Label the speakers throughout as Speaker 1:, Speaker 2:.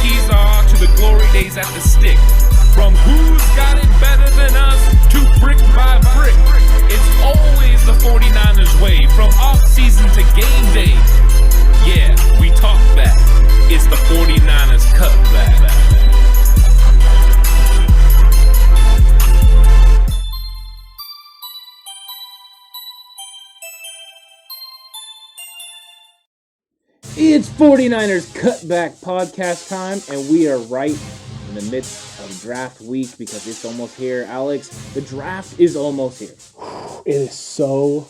Speaker 1: keys are to the glory days at the stick. From who's got it better than us to brick by brick. It's always the 49ers way, from off-season to game day. Yeah, we talk back. It's the 49ers Cutback.
Speaker 2: It's 49ers Cutback Podcast time, and we are right in the midst of draft week because it's almost here. Alex, the draft is almost here.
Speaker 3: It is so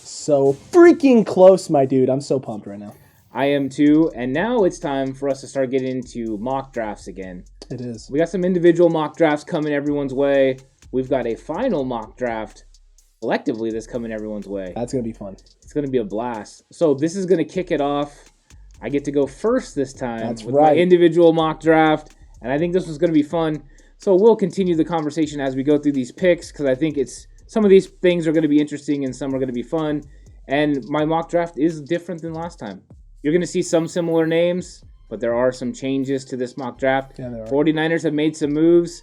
Speaker 3: freaking close, my dude. I'm so pumped right now.
Speaker 2: I am too, and now it's time for us to start getting into mock drafts again.
Speaker 3: It is.
Speaker 2: We got some individual mock drafts coming everyone's way. We've got a final mock draft collectively that's coming everyone's way.
Speaker 3: That's going to be fun.
Speaker 2: It's going to be a blast. So this is going to kick it off. I get to go first this time.
Speaker 3: That's
Speaker 2: with
Speaker 3: right.
Speaker 2: My individual mock draft, and I think this was going to be fun. So we'll continue the conversation as we go through these picks because I think some of these things are going to be interesting and some are going to be fun. And my mock draft is different than last time. You're going to see some similar names, but there are some changes to this mock draft.
Speaker 3: Yeah, there are.
Speaker 2: 49ers have made some moves,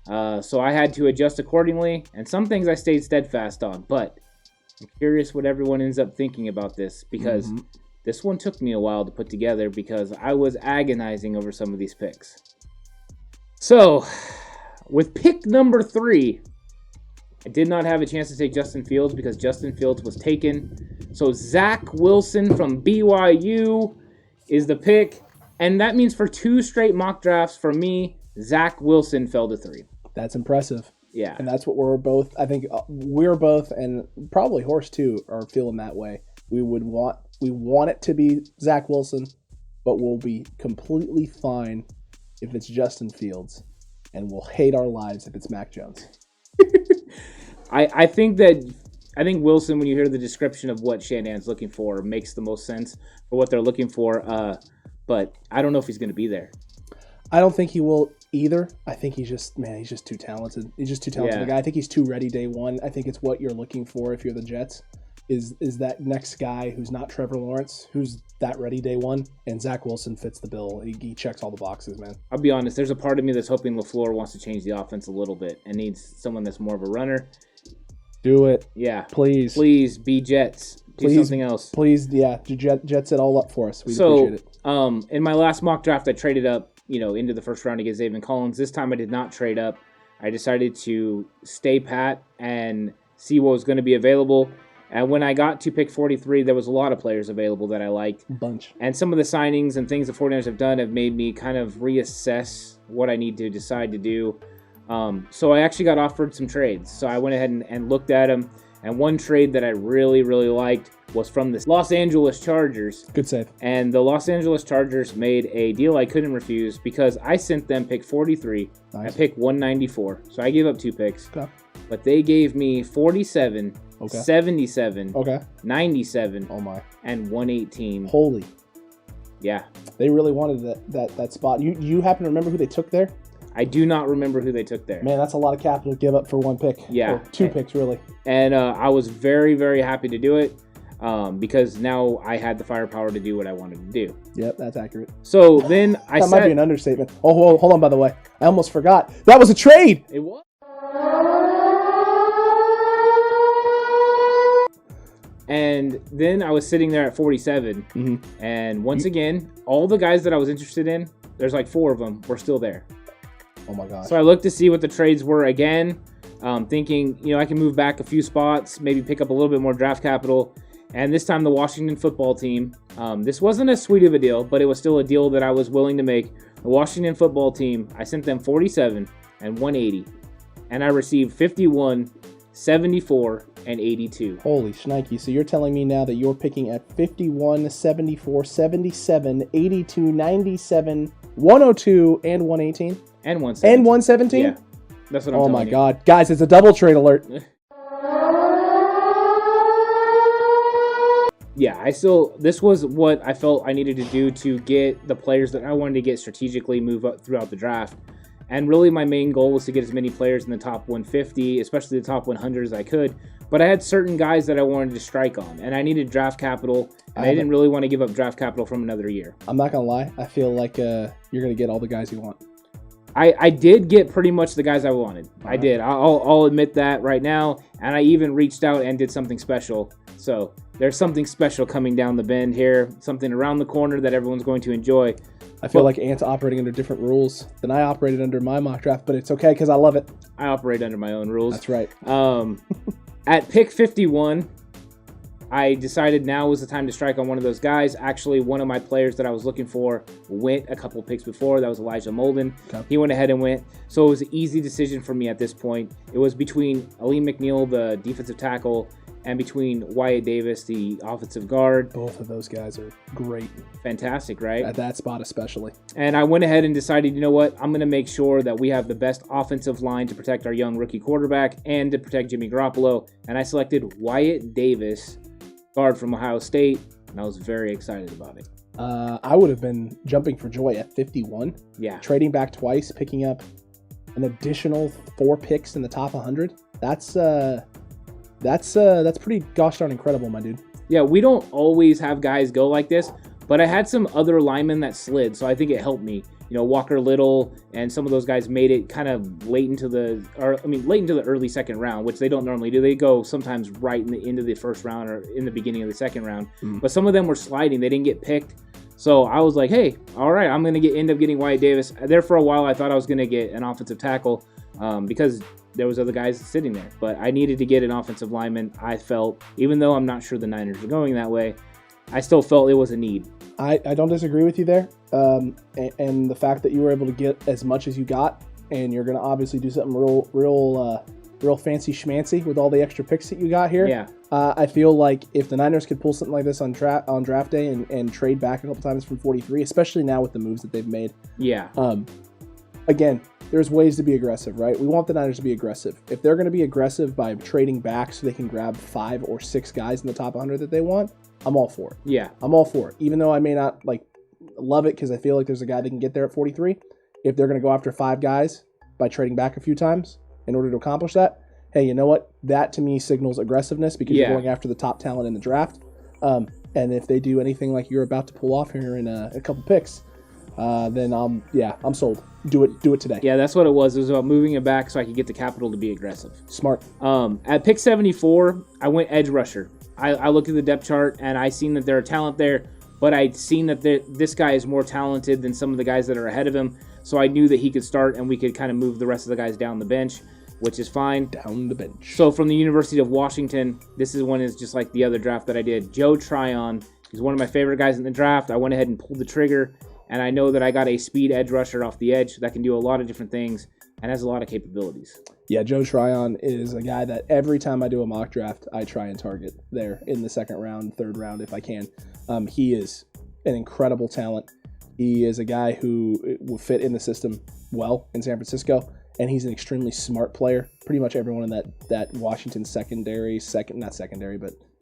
Speaker 2: so I had to adjust accordingly. And some things I stayed steadfast on, but I'm curious what everyone ends up thinking about this because this one took me a while to put together because I was agonizing over some of these picks. So, with pick number 3, I did not have a chance to take Justin Fields because Justin Fields was taken. So, Zach Wilson from BYU is the pick. And that means for 2 straight mock drafts for me, Zach Wilson fell to 3.
Speaker 3: That's impressive.
Speaker 2: Yeah.
Speaker 3: And that's what we're both, I think we're both, and probably Horse too, are feeling that way. We want it to be Zach Wilson, but we'll be completely fine if it's Justin Fields, and we'll hate our lives if it's Mac Jones.
Speaker 2: I think Wilson, when you hear the description of what Shanahan's looking for, makes the most sense for what they're looking for. But I don't know if he's going to be there.
Speaker 3: I don't think he will either. I think he's just too talented. He's just too talented.
Speaker 2: Yeah.
Speaker 3: Guy. I think he's too ready day one. I think it's what you're looking for if you're the Jets. Is that next guy who's not Trevor Lawrence, who's that ready day one, and Zach Wilson fits the bill. He checks all the boxes, man.
Speaker 2: I'll be honest, there's a part of me that's hoping LaFleur wants to change the offense a little bit and needs someone that's more of a runner.
Speaker 3: Do it.
Speaker 2: Yeah.
Speaker 3: Please.
Speaker 2: Please be Jets. Do something else.
Speaker 3: Please, yeah. Jets it all up for us. We appreciate it.
Speaker 2: In my last mock draft, I traded up, into the first round against Zayvon Collins. This time I did not trade up. I decided to stay pat and see what was going to be available. And when I got to pick 43, there was a lot of players available that I liked.
Speaker 3: Bunch. And
Speaker 2: some of the signings and things the 49ers have done have made me kind of reassess what I need to decide to do. So I actually got offered some trades. So I went ahead and looked at them. And one trade that I really, really liked was from the Los Angeles Chargers.
Speaker 3: Good save.
Speaker 2: And the Los Angeles Chargers made a deal I couldn't refuse because I sent them pick 43 and pick 194. So I gave up 2 picks.
Speaker 3: Okay.
Speaker 2: But they gave me 47, 77, 97, and 118.
Speaker 3: Holy.
Speaker 2: Yeah.
Speaker 3: They really wanted that spot. You happen to remember who they took there?
Speaker 2: I do not remember who they took there.
Speaker 3: Man, that's a lot of capital to give up for 1 pick.
Speaker 2: Yeah.
Speaker 3: Or 2 picks, really.
Speaker 2: And I was very, very happy to do it because now I had the firepower to do what I wanted to do.
Speaker 3: Yep, that's accurate.
Speaker 2: So then
Speaker 3: that might be an understatement. Oh, hold on, by the way. I almost forgot. That was a trade!
Speaker 2: It was? And then I was sitting there at 47. And once again, all the guys that I was interested in, there's like 4 of them, were still there.
Speaker 3: Oh my gosh.
Speaker 2: So I looked to see what the trades were again, thinking, I can move back a few spots, maybe pick up a little bit more draft capital. And this time the Washington football team, this wasn't as sweet of a deal, but it was still a deal that I was willing to make. The Washington football team, I sent them 47 and 180. And I received 51, 74, and 82.
Speaker 3: Holy shnikey. So you're telling me now that you're picking at 51, 74, 77, 82, 97, 102, and 118?
Speaker 2: And 117.
Speaker 3: And 117?
Speaker 2: Yeah. That's what I'm telling you.
Speaker 3: Oh my God. Guys, it's a double trade alert.
Speaker 2: Yeah, this was what I felt I needed to do to get the players that I wanted to get strategically move up throughout the draft. And really my main goal was to get as many players in the top 150, especially the top 100 as I could. But I had certain guys that I wanted to strike on, and I needed draft capital, and I didn't really want to give up draft capital from another year.
Speaker 3: I'm not going to lie. I feel like you're going to get all the guys you want.
Speaker 2: I did get pretty much the guys I wanted. I did. I'll admit that right now. And I even reached out and did something special. So there's something special coming down the bend here, something around the corner that everyone's going to enjoy.
Speaker 3: I feel like Ant's operating under different rules than I operated under my mock draft, but it's okay because I love it.
Speaker 2: I operate under my own rules.
Speaker 3: That's right.
Speaker 2: At pick 51, I decided now was the time to strike on one of those guys. Actually, one of my players that I was looking for went a couple picks before. That was Elijah Molden. Okay. He went ahead and went. So it was an easy decision for me at this point. It was between Aleem McNeil, the defensive tackle, and between Wyatt Davis, the offensive guard.
Speaker 3: Both of those guys are great.
Speaker 2: Fantastic, right?
Speaker 3: At that spot especially.
Speaker 2: And I went ahead and decided, you know what? I'm going to make sure that we have the best offensive line to protect our young rookie quarterback and to protect Jimmy Garoppolo. And I selected Wyatt Davis, guard from Ohio State, and I was very excited about it.
Speaker 3: I would have been jumping for joy at 51.
Speaker 2: Yeah.
Speaker 3: Trading back twice, picking up an additional 4 picks in the top 100. That's pretty gosh darn incredible, my dude.
Speaker 2: Yeah, we don't always have guys go like this, but I had some other linemen that slid, so I think it helped me. You know, Walker Little and some of those guys made it kind of late into the early second round, which they don't normally do. They go sometimes right in the end of the first round or in the beginning of the second round. But some of them were sliding. They didn't get picked. So I was like, hey, all right, I'm going to end up getting Wyatt Davis. There for a while, I thought I was going to get an offensive tackle because there was other guys sitting there. But I needed to get an offensive lineman. I felt, even though I'm not sure the Niners are going that way, I still felt it was a need.
Speaker 3: I don't disagree with you there. And the fact that you were able to get as much as you got, and you're going to obviously do something real fancy schmancy with all the extra picks that you got here.
Speaker 2: Yeah.
Speaker 3: I feel like if the Niners could pull something like this on draft day and trade back a couple times from 43, especially now with the moves that they've made.
Speaker 2: Yeah.
Speaker 3: Again, there's ways to be aggressive, right? We want the Niners to be aggressive. If they're going to be aggressive by trading back so they can grab 5 or 6 guys in the top 100 that they want, I'm all for it.
Speaker 2: Yeah.
Speaker 3: I'm all for it. Even though I may not love it because I feel like there's a guy that can get there at 43. If they're going to go after 5 guys by trading back a few times in order to accomplish that, hey, you know what? That to me signals aggressiveness because you're going after the top talent in the draft. And if they do anything like you're about to pull off here in a couple picks, then I'm sold. Do it today.
Speaker 2: Yeah, that's what it was. It was about moving it back so I could get the capital to be aggressive.
Speaker 3: Smart.
Speaker 2: At pick 74, I went edge rusher. I looked at the depth chart and I seen that there are talent there, but I'd seen that this guy is more talented than some of the guys that are ahead of him. So I knew that he could start and we could kind of move the rest of the guys down the bench, which is fine.
Speaker 3: Down the bench.
Speaker 2: So from the University of Washington, this one is just like the other draft that I did. Joe Trion. He's one of my favorite guys in the draft. I went ahead and pulled the trigger, and I know that I got a speed edge rusher off the edge that can do a lot of different things and has a lot of capabilities.
Speaker 3: Yeah, Joe Trion is a guy that every time I do a mock draft, I try and target there in the second round, third round if I can. He is an incredible talent. He is a guy who will fit in the system well in San Francisco, and he's an extremely smart player. Pretty much everyone in that Washington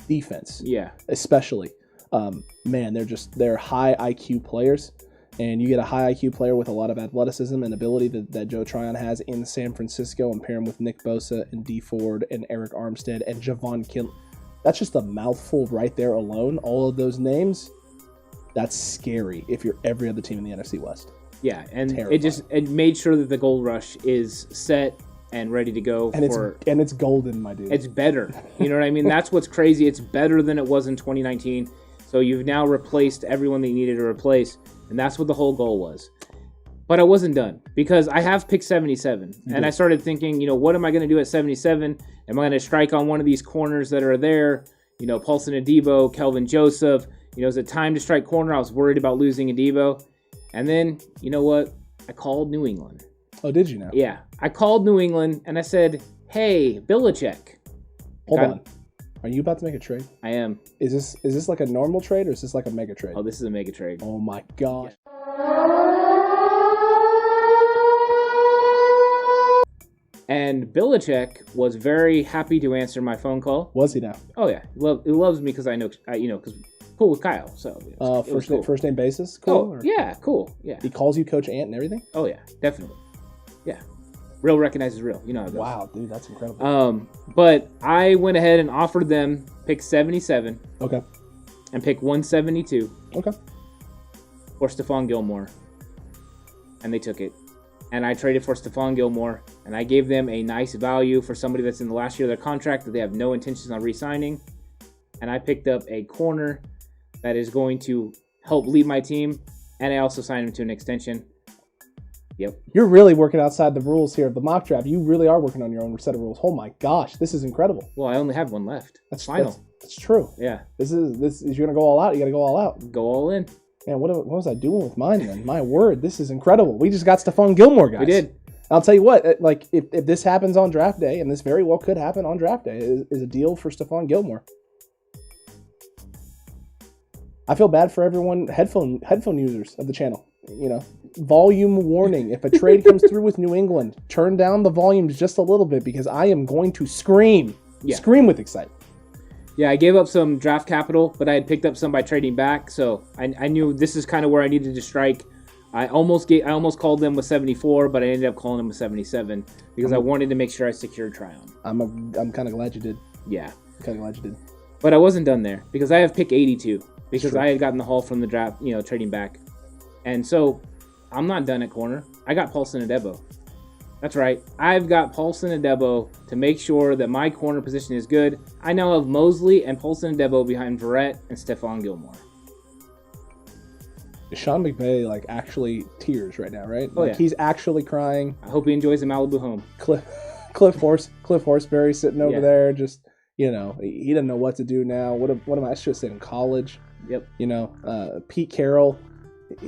Speaker 3: defense. Yeah. Especially. They're high IQ players. And you get a high IQ player with a lot of athleticism and ability that Joe Trion has in San Francisco, and pair him with Nick Bosa and Dee Ford and Eric Armstead and Javon Kinlaw. That's just a mouthful right there alone. All of those names, that's scary if you're every other team in the NFC West.
Speaker 2: Yeah, and it made sure that the gold rush is set and ready to go.
Speaker 3: And it's golden, my dude.
Speaker 2: It's better. You know what I mean? That's what's crazy. It's better than it was in 2019. So you've now replaced everyone that you needed to replace. And that's what the whole goal was. But I wasn't done because I have picked 77. And I started thinking, what am I going to do at 77? Am I going to strike on one of these corners that are there? Paulson Adebo, Kelvin Joseph. Is it time to strike corner? I was worried about losing Adebo. And then, you know what? I called New England.
Speaker 3: Oh, did you now?
Speaker 2: Yeah. I called New England and I said, hey, Belichick.
Speaker 3: Hold on. Are you about to make a trade?
Speaker 2: I am.
Speaker 3: Is this like a normal trade or is this like a mega trade?
Speaker 2: Oh, this is a mega trade.
Speaker 3: Oh my gosh.
Speaker 2: And Belichick was very happy to answer my phone call.
Speaker 3: Was he now?
Speaker 2: Oh yeah, he loves me because I know, because cool with Kyle. So
Speaker 3: first name basis. Cool.
Speaker 2: Yeah, cool. Yeah.
Speaker 3: He calls you Coach Ant and everything.
Speaker 2: Oh yeah, definitely. Yeah. Real recognizes real. You know how it goes.
Speaker 3: Wow, dude, that's incredible.
Speaker 2: But I went ahead and offered them pick 77
Speaker 3: Okay.
Speaker 2: and pick 172
Speaker 3: Okay.
Speaker 2: for Stephon Gilmore. And they took it. And I traded for Stephon Gilmore, and I gave them a nice value for somebody that's in the last year of their contract that they have no intentions on re-signing. And I picked up a corner that is going to help lead my team, and I also signed him to an extension. Yep.
Speaker 3: You're really working outside the rules here of the mock draft. You really are working on your own set of rules. Oh my gosh, this is incredible.
Speaker 2: Well, I only have one left. That's final.
Speaker 3: That's true.
Speaker 2: Yeah.
Speaker 3: This is you're gonna go all out. You gotta go all out.
Speaker 2: Go all in.
Speaker 3: Man, what was I doing with mine then? My word, this is incredible. We just got Stephon Gilmore, guys.
Speaker 2: We did.
Speaker 3: I'll tell you what, like if this happens on draft day, and this very well could happen on draft day, is a deal for Stephon Gilmore. I feel bad for everyone, headphone users of the channel. You know, volume warning. If a trade comes through with New England, turn down the volumes just a little bit because I am going to scream.
Speaker 2: Yeah.
Speaker 3: Scream with excitement.
Speaker 2: Yeah, I gave up some draft capital, but I had picked up some by trading back, so I knew this is kind of where I needed to strike. I almost called them with 74, but I ended up calling them with 77 because I wanted to make sure I secured Trion.
Speaker 3: I'm kind of glad you did.
Speaker 2: Yeah.
Speaker 3: I'm kind of glad you did.
Speaker 2: But I wasn't done there because I have pick 82 because
Speaker 3: Sure.
Speaker 2: I had gotten the haul from the draft, trading back. And so I'm not done at corner. I got Paulson Adebo. That's right. I've got Paulson Adebo to make sure that my corner position is good. I now have Mosley and Paulson Adebo behind Verrett and Stephon Gilmore.
Speaker 3: Sean McVay actually tears right now, right?
Speaker 2: Oh, yeah.
Speaker 3: He's actually crying.
Speaker 2: I hope he enjoys the Malibu home.
Speaker 3: Cliff Horseberry sitting over there, just he doesn't know what to do now. What am I should have said in college?
Speaker 2: Yep.
Speaker 3: Pete Carroll,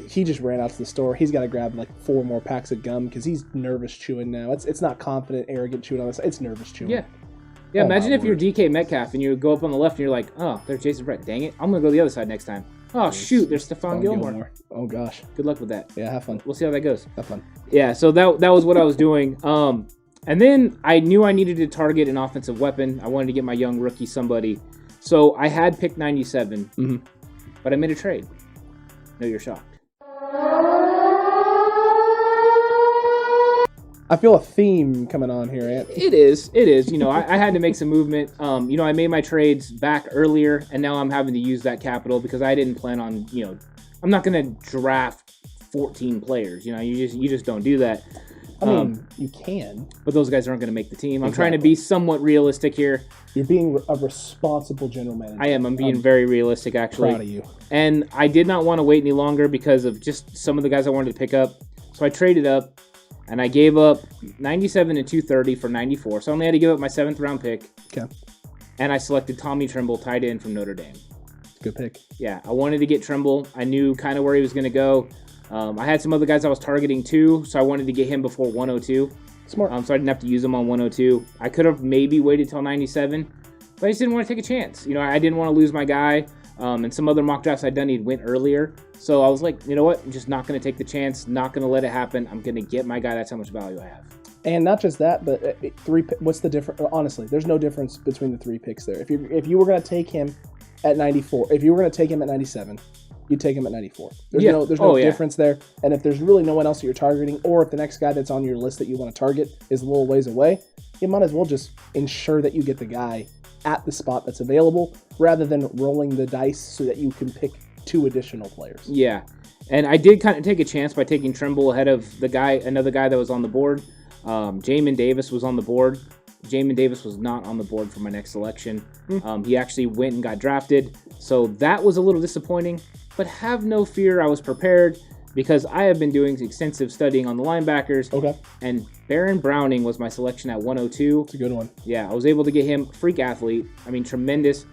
Speaker 3: he just ran out to the store. He's got to grab 4 more packs of gum because he's nervous chewing now. It's not confident, arrogant chewing on this. It's nervous chewing.
Speaker 2: Yeah. Yeah, imagine if you're DK Metcalf and you go up on the left and you're like, oh, there's Jason Brett. Dang it. I'm going to go the other side next time. Oh, shoot, there's Stephon Gilmore.
Speaker 3: Oh, gosh.
Speaker 2: Good luck with that.
Speaker 3: Yeah, have fun.
Speaker 2: We'll see how that goes.
Speaker 3: Have fun.
Speaker 2: Yeah, so that was what I was doing. And then I knew I needed to target an offensive weapon. I wanted to get my young rookie somebody. So I had picked 97, but I made a trade. No, you're shocked.
Speaker 3: I feel a theme coming on here, Ant.
Speaker 2: It is. I had to make some movement. I made my trades back earlier, and now I'm having to use that capital because I didn't plan on, I'm not going to draft 14 players. You just don't do that.
Speaker 3: I mean, you can.
Speaker 2: But those guys aren't going to make the team. I'm trying to be somewhat realistic here.
Speaker 3: You're being a responsible general manager.
Speaker 2: I am. I'm being very realistic, actually.
Speaker 3: Proud of you.
Speaker 2: And I did not want to wait any longer because of just some of the guys I wanted to pick up. So I traded up. And I gave up 97 and 230 for 94. So I only had to give up my 7th round pick.
Speaker 3: Okay.
Speaker 2: And I selected Tommy Trimble, tight end from Notre Dame.
Speaker 3: Good pick.
Speaker 2: Yeah, I wanted to get Trimble. I knew kind of where he was going to go. I had some other guys I was targeting too, so I wanted to get him before 102.
Speaker 3: Smart.
Speaker 2: So I didn't have to use him on 102. I could have maybe waited till 97, but I just didn't want to take a chance. I didn't want to lose my guy. And some other mock drafts I'd done, he'd went earlier. So I was like, you know what? I'm just not going to take the chance. Not going to let it happen. I'm going to get my guy. That's how much value I have.
Speaker 3: And not just that, but what's the difference? Honestly, there's no difference between the 3 picks there. If you were going to take him at 94, if you were going to take him at 97, you'd take him at 94. There's no difference there. And if there's really no one else that you're targeting, or if the next guy that's on your list that you want to target is a little ways away, you might as well just ensure that you get the guy at the spot that's available rather than rolling the dice so that you can pick 2 additional players.
Speaker 2: Yeah. And I did kind of take a chance by taking Trimble ahead of another guy that was on the board. Jamin Davis was on the board. Jamin Davis was not on the board for my next selection. He actually went and got drafted. So that was a little disappointing, but have no fear. I was prepared because I have been doing extensive studying on the linebackers.
Speaker 3: Okay.
Speaker 2: And Baron Browning was my selection at 102.
Speaker 3: It's a good one.
Speaker 2: Yeah, I was able to get him. Freak athlete. I mean, tremendous.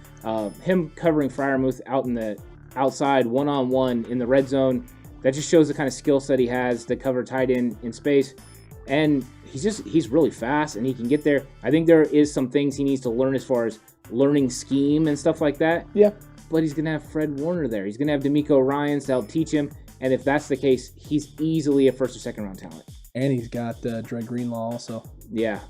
Speaker 2: Him covering Freiermuth out in the outside, one-on-one in the red zone. That just shows the kind of skill set he has to cover tight end in space. And he's really fast, and he can get there. I think there is some things he needs to learn as far as learning scheme and stuff like that.
Speaker 3: Yeah.
Speaker 2: But he's going to have Fred Warner there. He's going to have D'Amico Ryans to help teach him. And if that's the case, he's easily a 1st or 2nd round talent.
Speaker 3: And he's got Dre Greenlaw also.
Speaker 2: Yeah.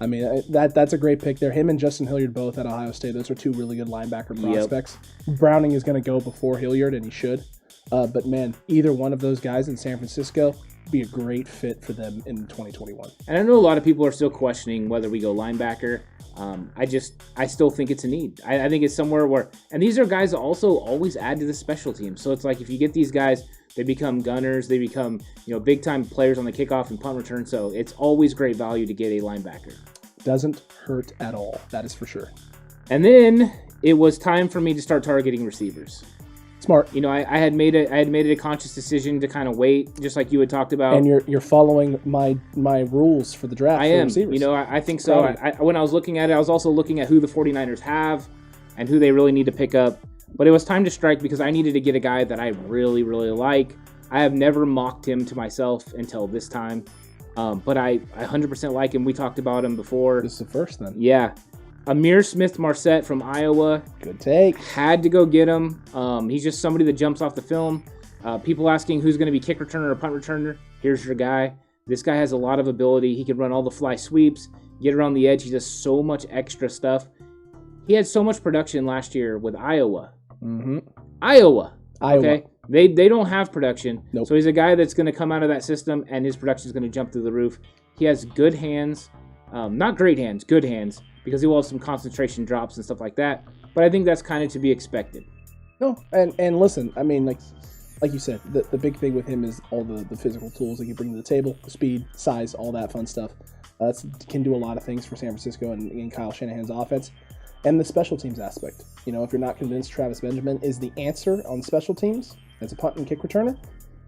Speaker 3: I mean, that's a great pick there. Him and Justin Hilliard both at Ohio State. Those are 2 really good linebacker prospects. Yep. Browning is going to go before Hilliard, and he should. But, man, either one of those guys in San Francisco, be a great fit for them in 2021.
Speaker 2: And I know a lot of people are still questioning whether we go linebacker. I still think it's a need. I think it's somewhere where, and these are guys that also always add to the special team. So it's like if you get these guys, they become gunners, they become, big time players on the kickoff and punt return. So it's always great value to get a linebacker.
Speaker 3: Doesn't hurt at all. That is for sure.
Speaker 2: And then it was time for me to start targeting receivers.
Speaker 3: Smart.
Speaker 2: I had made it a conscious decision to kind of wait, just like you had talked about.
Speaker 3: And you're following my rules for the draft.
Speaker 2: I am.
Speaker 3: Receivers.
Speaker 2: I think so. When I was looking at it, I was also looking at who the 49ers have and who they really need to pick up. But it was time to strike because I needed to get a guy that I really, really like. I have never mocked him to myself until this time. But I 100% like him. We talked about him before.
Speaker 3: This is the first then.
Speaker 2: Yeah. Amir Smith-Marset from Iowa.
Speaker 3: Good take.
Speaker 2: Had to go get him. He's just somebody that jumps off the film. People asking who's going to be kick returner or punt returner. Here's your guy. This guy has a lot of ability. He can run all the fly sweeps, get around the edge. He does so much extra stuff. He had so much production last year with Iowa.
Speaker 3: Mm-hmm.
Speaker 2: Iowa.
Speaker 3: Iowa.
Speaker 2: Okay. They don't have production.
Speaker 3: Nope.
Speaker 2: So he's a guy that's going to come out of that system, and his production is going to jump through the roof. He has good hands. Not great hands, good hands. Because he will have some concentration drops and stuff like that. But I think that's kind of to be expected.
Speaker 3: No, and listen, I mean, like you said, the big thing with him is all the physical tools that you bring to the table, the speed, size, all that fun stuff. Can do a lot of things for San Francisco and Kyle Shanahan's offense. And the special teams aspect. If you're not convinced Travis Benjamin is the answer on special teams as a punt and kick returner,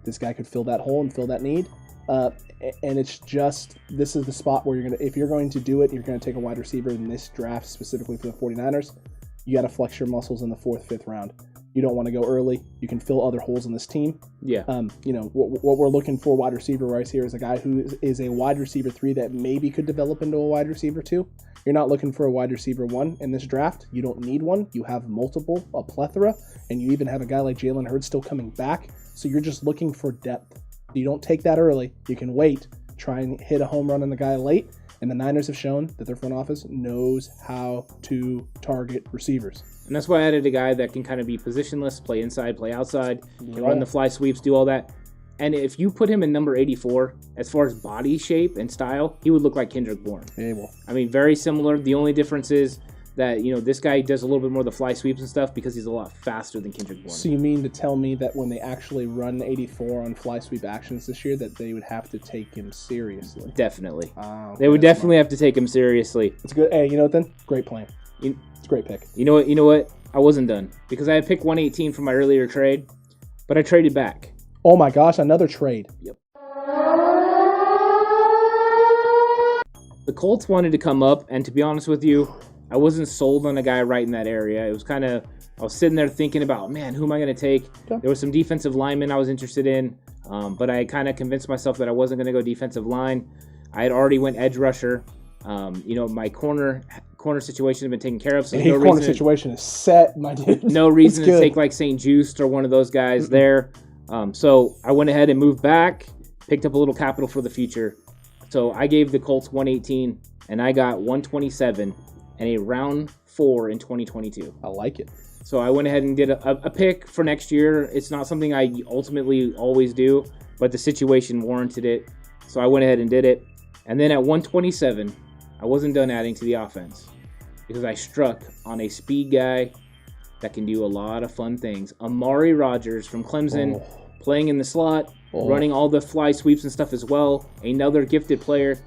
Speaker 3: this guy could fill that hole and fill that need. And it's just, this is the spot where if you're going to do it, you're going to take a wide receiver in this draft specifically for the 49ers, you got to flex your muscles in the 4th, 5th round. You don't want to go early. You can fill other holes in this team.
Speaker 2: Yeah.
Speaker 3: What we're looking for wide receiver wise here is a guy who is a wide receiver 3 that maybe could develop into a wide receiver 2. You're not looking for a wide receiver 1 in this draft. You don't need one. You have multiple, a plethora, and you even have a guy like Jalen Hurts still coming back. So you're just looking for depth. You don't take that early. You can wait, try and hit a home run on the guy late, and the Niners have shown that their front office knows how to target receivers.
Speaker 2: And that's why I added a guy that can kind of be positionless, play inside, play outside, can run the fly sweeps, do all that. And if you put him in number 84, as far as body shape and style, he would look like Kendrick Bourne.
Speaker 3: Yeah, well.
Speaker 2: I mean, very similar. The only difference is that, this guy does a little bit more of the fly sweeps and stuff because he's a lot faster than Kendrick Bourne.
Speaker 3: So you mean to tell me that when they actually run 84 on fly sweep actions this year, that they would have to take him seriously?
Speaker 2: Definitely.
Speaker 3: Okay,
Speaker 2: they would definitely have to take him seriously.
Speaker 3: It's good. Hey, you know what then? Great plan. It's a great pick.
Speaker 2: You know what? I wasn't done because I had picked 118 from my earlier trade, but I traded back.
Speaker 3: Oh my gosh, another trade.
Speaker 2: Yep. The Colts wanted to come up, and to be honest with you, I wasn't sold on a guy right in that area. It was I was sitting there thinking about, man, who am I going to take?
Speaker 3: Okay.
Speaker 2: There was some defensive linemen I was interested in, but I kind of convinced myself that I wasn't going to go defensive line. I had already went edge rusher. My corner situation has been taken care of. So
Speaker 3: the corner situation is set, my dude.
Speaker 2: No reason to take like St. Juste or one of those guys there. So I went ahead and moved back, picked up a little capital for the future. So I gave the Colts 118, and I got 127 and a round 4 in 2022.
Speaker 3: I like it.
Speaker 2: So I went ahead and did a pick for next year. It's not something I ultimately always do, but the situation warranted it. So I went ahead and did it. And then at 127, I wasn't done adding to the offense because I struck on a speed guy that can do a lot of fun things. Amari Rogers from Clemson, playing in the slot, running all the fly sweeps and stuff as well. Another gifted player.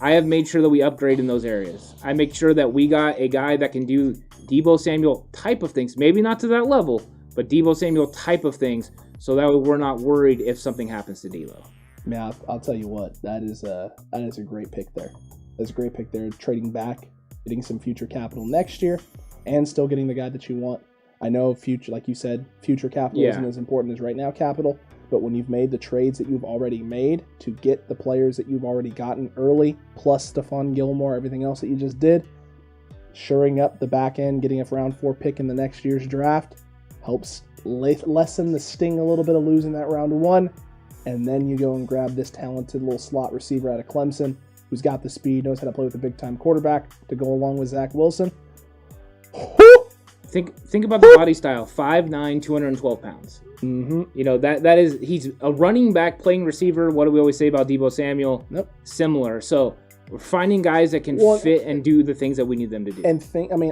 Speaker 2: I have made sure that we upgrade in those areas. I make sure that we got a guy that can do Deebo Samuel type of things. Maybe not to that level, but Deebo Samuel type of things so that we're not worried if something happens to Deebo.
Speaker 3: Man, I'll tell you what, that is a great pick there. That's a great pick there. Trading back, getting some future capital next year, and still getting the guy that you want. I know future, like you said, future capital isn't as important as right now capital, but when you've made the trades that you've already made to get the players that you've already gotten early, plus Stephon Gilmore, everything else that you just did, shoring up the back end, getting a round 4 pick in the next year's draft, helps lessen the sting a little bit of losing that round 1, and then you go and grab this talented little slot receiver out of Clemson, who's got the speed, knows how to play with a big-time quarterback to go along with Zach Wilson.
Speaker 2: think about the body style. 5'9", 212 pounds.
Speaker 3: Mm-hmm.
Speaker 2: You know, that is, he's a running back playing receiver. What do we always say about Deebo Samuel?
Speaker 3: Nope.
Speaker 2: Similar. So we're finding guys that can fit and do the things that we need them to do.
Speaker 3: And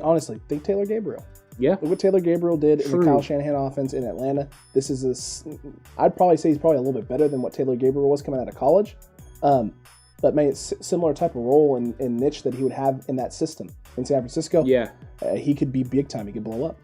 Speaker 3: honestly, think Taylor Gabriel.
Speaker 2: Yeah.
Speaker 3: Look what Taylor Gabriel did in the Kyle Shanahan offense in Atlanta. I'd probably say he's probably a little bit better than what Taylor Gabriel was coming out of college. But man, it's similar type of role and niche that he would have in that system in San Francisco.
Speaker 2: Yeah.
Speaker 3: He could be big time. He could blow up.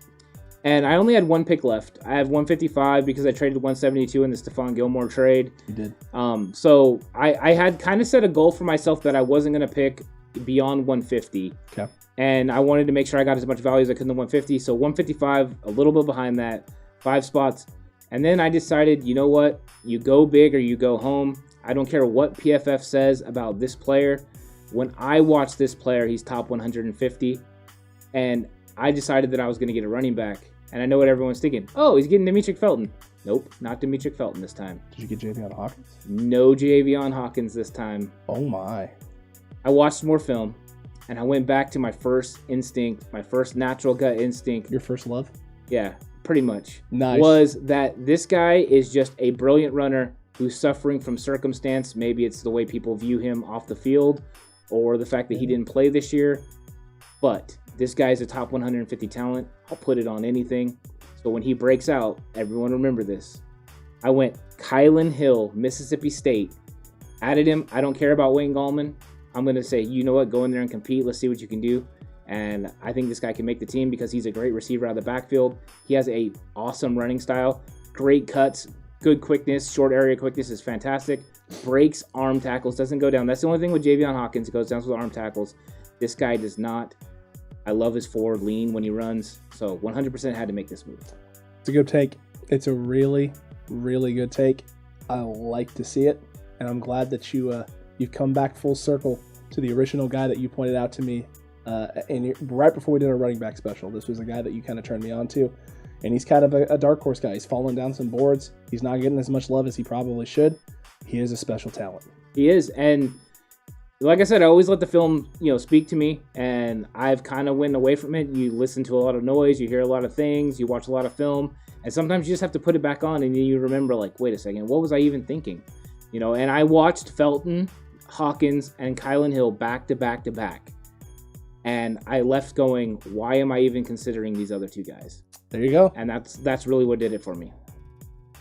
Speaker 2: And I only had one pick left. I have 155 because I traded 172 in the Stephon Gilmore trade.
Speaker 3: You did.
Speaker 2: So I had kind of set a goal for myself that I wasn't going to pick beyond 150.
Speaker 3: Okay.
Speaker 2: And I wanted to make sure I got as much value as I could in the 150. So 155, a little bit behind that, 5 spots. And then I decided, you know what? You go big or you go home. I don't care what PFF says about this player. When I watch this player, he's top 150. And I decided that I was going to get a running back. And I know what everyone's thinking. Oh, he's getting Demetric Felton. Nope, not Demetric Felton this time.
Speaker 3: Did you get Javion Hawkins?
Speaker 2: No Javion Hawkins this time.
Speaker 3: Oh, my.
Speaker 2: I watched more film, and I went back to my first instinct, my first natural gut instinct.
Speaker 3: Your first love?
Speaker 2: Yeah, pretty much.
Speaker 3: Nice.
Speaker 2: Was that this guy is just a brilliant runner who's suffering from circumstance. Maybe it's the way people view him off the field or the fact that he didn't play this year. But this guy's a top 150 talent. I'll put it on anything. So when he breaks out, everyone remember this. I went Kylan Hill, Mississippi State. Added him. I don't care about Wayne Gallman. I'm going to say, you know what? Go in there and compete. Let's see what you can do. And I think this guy can make the team because he's a great receiver out of the backfield. He has a awesome running style. Great cuts. Good quickness. Short area quickness is fantastic. Breaks arm tackles. Doesn't go down. That's the only thing with Javion Hawkins. It goes down with arm tackles. This guy does not. I love his forward lean when he runs. So 100% had to make this move.
Speaker 3: It's a good take. It's a really, really good take. I like to see it. And I'm glad that you've come back full circle to the original guy that you pointed out to me right before we did our running back special. This was a guy that you kind of turned me on to. And he's kind of a dark horse guy. He's falling down some boards. He's not getting as much love as he probably should. He is a special talent.
Speaker 2: He is. And like I said, I always let the film, speak to me. And I've kind of went away from it. You listen to a lot of noise. You hear a lot of things. You watch a lot of film. And sometimes you just have to put it back on and you remember, like, wait a second, what was I even thinking? And I watched Felton, Hawkins, and Kylan Hill back to back to back. And I left going, why am I even considering these other two guys?
Speaker 3: There you go.
Speaker 2: And that's really what did it for me.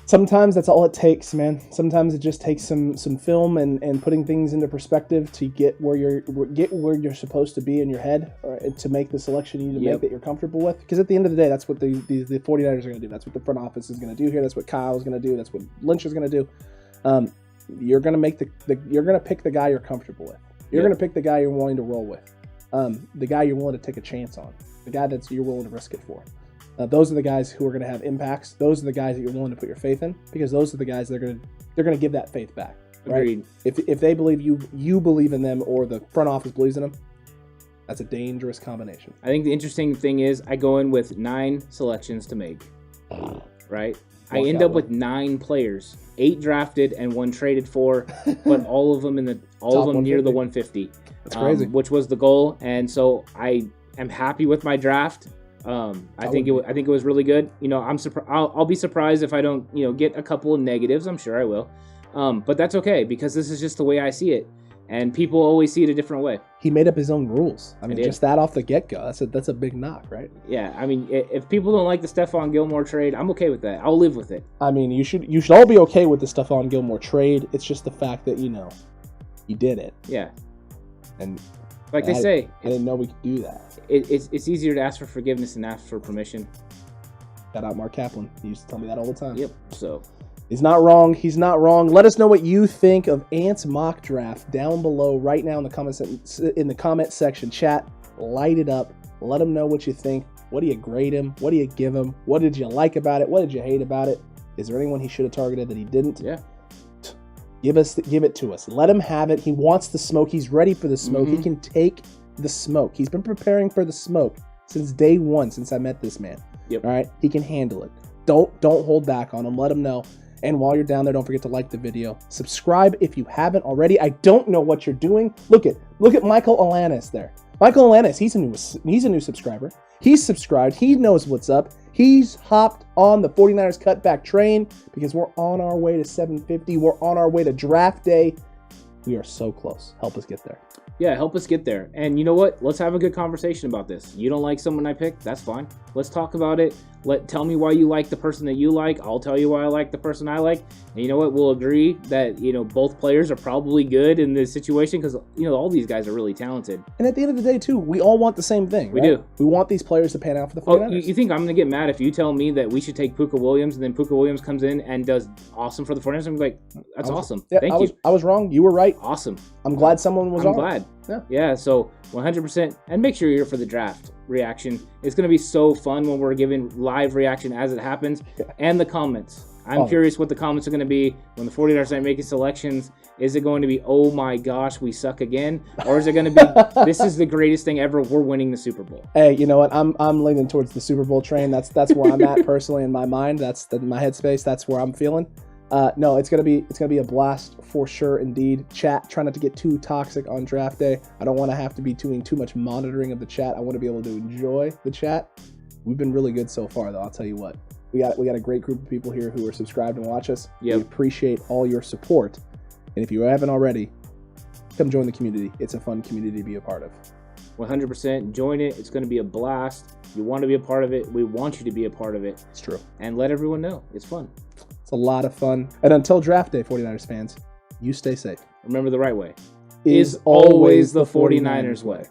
Speaker 3: Sometimes that's all it takes, man. Sometimes it just takes some film and putting things into perspective to get where you're supposed to be in your head, or to make the selection you need to make that you're comfortable with. Because at the end of the day, that's what the 49ers are going to do. That's what the front office is going to do here. That's what Kyle is going to do. That's what Lynch is going to do. You're going to make you're going to pick the guy you're comfortable with. You're going to pick the guy you're willing to roll with. The guy you're willing to take a chance on. The guy you're willing to risk it for. Those are the guys who are going to have impacts. Those are the guys that you're willing to put your faith in, because those are the guys that are going to give that faith back. Right?
Speaker 2: Agreed.
Speaker 3: If they believe you believe in them, or the front office believes in them, that's a dangerous combination.
Speaker 2: I think the interesting thing is I go in with 9 selections to make. Right? I end up with 9 players, 8 drafted and 1 traded for, but all of them near the 150.
Speaker 3: That's crazy.
Speaker 2: Which was the goal, and so I am happy with my draft. I think it was really good. I'll be surprised if I don't get a couple of negatives. I'm sure I will, but that's okay, because this is just the way I see it, and people always see it a different way.
Speaker 3: He made up his own rules. I mean, just that off the get-go, that's a big knock, right?
Speaker 2: Yeah, I mean, if people don't like the Stephon Gilmore trade, I'm okay with that. I'll live with it.
Speaker 3: I mean, you should all be okay with the Stephon Gilmore trade. It's just the fact that you did it.
Speaker 2: Yeah,
Speaker 3: and
Speaker 2: like they say,
Speaker 3: I didn't know we could do that.
Speaker 2: It's easier to ask for forgiveness than ask for permission.
Speaker 3: Shout out Mark Kaplan. He used to tell me that all the time.
Speaker 2: Yep. So
Speaker 3: he's not wrong. He's not wrong. Let us know what you think of Ant's mock draft down below right now in the comment section. Chat, light it up. Let him know what you think. What do you grade him? What do you give him? What did you like about it? What did you hate about it? Is there anyone he should have targeted that he didn't?
Speaker 2: Yeah.
Speaker 3: Give it to us. Let him have it. He wants the smoke. He's ready for the smoke.
Speaker 2: Mm-hmm.
Speaker 3: He can take the smoke. He's been preparing for the smoke since day one, since I met this man.
Speaker 2: Yep.
Speaker 3: All right. He can handle it. Don't hold back on him. Let him know. And while you're down there, don't forget to like the video. Subscribe if you haven't already. I don't know what you're doing. Look at Michael Alanis there. Michael Alanis, he's a new subscriber. He's subscribed. He knows what's up. He's hopped on the 49ers cutback train because we're on our way to 750. We're on our way to draft day. We are so close. Help us get there.
Speaker 2: Yeah, help us get there. And you know what? Let's have a good conversation about this. You don't like someone I picked? That's fine. Let's talk about it. Tell me why you like the person that you like. I'll tell you why I like the person I like. And you know what? We'll agree that, both players are probably good in this situation because, all these guys are really talented.
Speaker 3: And at the end of the day, too, we all want the same thing.
Speaker 2: We
Speaker 3: right?
Speaker 2: do.
Speaker 3: We want these players to pan out for the 49ers.
Speaker 2: Oh, you think I'm going to get mad if you tell me that we should take Puka Williams and then Puka Williams comes in and does awesome for the 49ers? I'm like, that's awesome.
Speaker 3: Yeah,
Speaker 2: Thank you.
Speaker 3: I was wrong. You were right.
Speaker 2: Awesome.
Speaker 3: I'm glad someone was wrong.
Speaker 2: I'm glad.
Speaker 3: Yeah,
Speaker 2: so 100%. And make sure you're here for the draft reaction. It's going to be so fun when we're giving live reaction as it happens.
Speaker 3: Yeah.
Speaker 2: And the comments. I'm curious what the comments are going to be when the 49ers start making selections. Is it going to be, oh my gosh, we suck again? Or is it going to be, this is the greatest thing ever, we're winning the Super Bowl?
Speaker 3: Hey, you know what? I'm leaning towards the Super Bowl train. That's where I'm at personally in my mind. That's my headspace. That's where I'm feeling. No, it's gonna be a blast for sure indeed. Chat, try not to get too toxic on draft day. I don't want to have to be doing too much monitoring of the chat. I want to be able to enjoy the chat. We've been really good so far, though. I'll tell you what. We got a great group of people here who are subscribed and watch us.
Speaker 2: Yep.
Speaker 3: We appreciate all your support. And if you haven't already, come join the community. It's a fun community to be a part of.
Speaker 2: 100%. Join it. It's going to be a blast. You want to be a part of it. We want you to be a part of it.
Speaker 3: It's true.
Speaker 2: And let everyone know. It's fun.
Speaker 3: It's a lot of fun. And until draft day, 49ers fans, you stay safe.
Speaker 2: Remember, the right way
Speaker 3: is always the 49ers way.